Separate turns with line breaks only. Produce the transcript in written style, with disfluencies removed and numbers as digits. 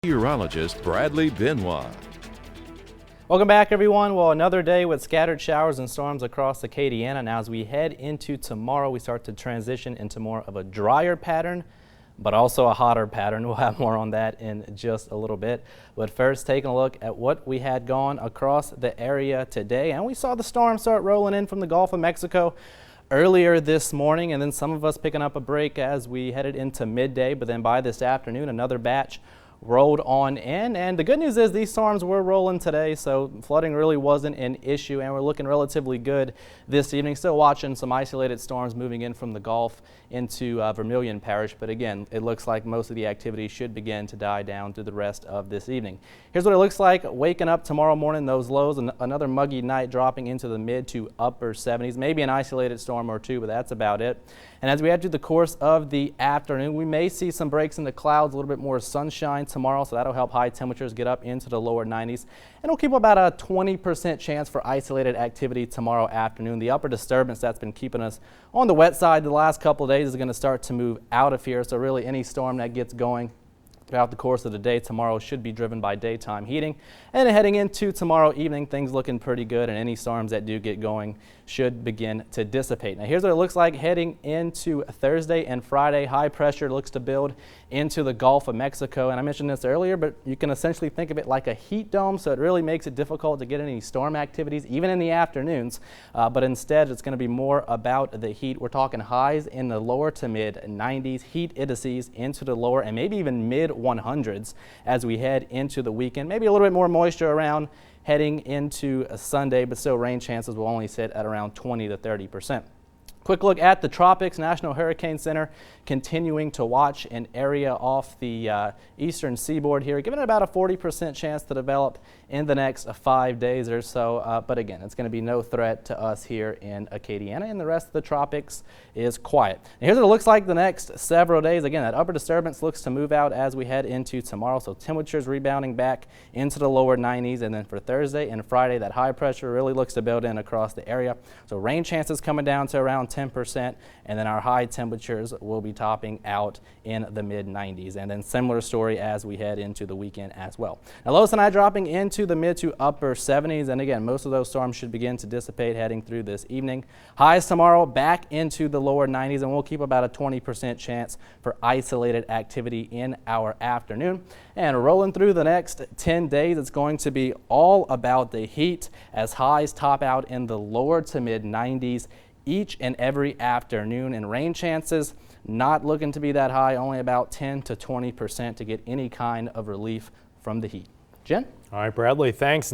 Meteorologist Bradley Benoit.
Welcome back, everyone. Well, another day with scattered showers and storms across Acadiana. Now, as we head into tomorrow, we start to transition into more of a drier pattern, but also a hotter pattern. We'll have more on that in just a little bit. But first, taking a look at what we had gone across the area today. And we saw the storm start rolling in from the Gulf of Mexico earlier this morning, and then some of us picking up a break as we headed into midday. But then by this afternoon, another batch rolled on in, and the good news is these storms were rolling today, so flooding really wasn't an issue, and we're looking relatively good this evening. Still watching some isolated storms moving in from the Gulf into Vermilion Parish, but again, it looks like most of the activity should begin to die down through the rest of this evening. Here's what it looks like waking up tomorrow morning. Those lows, and another muggy night dropping into the mid to upper 70s, maybe an isolated storm or two, but that's about it. And as we head through the course of the afternoon, we may see some breaks in the clouds, a little bit more sunshine tomorrow, so that'll help high temperatures get up into the lower 90s. And it'll keep about a 20% chance for isolated activity tomorrow afternoon. The upper disturbance that's been keeping us on the wet side the last couple of days is going to start to move out of here, so really any storm that gets going throughout the course of the day tomorrow should be driven by daytime heating. And heading into tomorrow evening, things looking pretty good, and any storms that do get going should begin to dissipate. Now here's what it looks like heading into Thursday and Friday. High pressure looks to build into the Gulf of Mexico, and I mentioned this earlier, but you can essentially think of it like a heat dome, so it really makes it difficult to get any storm activities even in the afternoons, but instead it's going to be more about the heat. We're talking highs in the lower to mid 90s, heat indices into the lower and maybe even mid 100s as we head into the weekend. Maybe a little bit more moisture around heading into a Sunday, but still rain chances will only sit at around 20 to 30%. Quick look at the tropics. National Hurricane Center continuing to watch an area off the eastern seaboard here, giving it about a 40% chance to develop in the next 5 days or so. But again, it's going to be no threat to us here in Acadiana, and the rest of the tropics is quiet. And here's what it looks like the next several days. Again, that upper disturbance looks to move out as we head into tomorrow, so temperatures rebounding back into the lower 90s. And then for Thursday and Friday, that high pressure really looks to build in across the area. So rain chances coming down to around 10%, and then our high temperatures will be topping out in the mid 90s. And then similar story as we head into the weekend as well. Now lows tonight dropping into the mid to upper 70s, and again, most of those storms should begin to dissipate heading through this evening. Highs tomorrow back into the lower 90s, and we'll keep about a 20% chance for isolated activity in our afternoon. And rolling through the next 10 days, it's going to be all about the heat as highs top out in the lower to mid 90s each and every afternoon, and rain chances not looking to be that high, only about 10 to 20% to get any kind of relief from the heat. Jen?
All right, Bradley, thanks.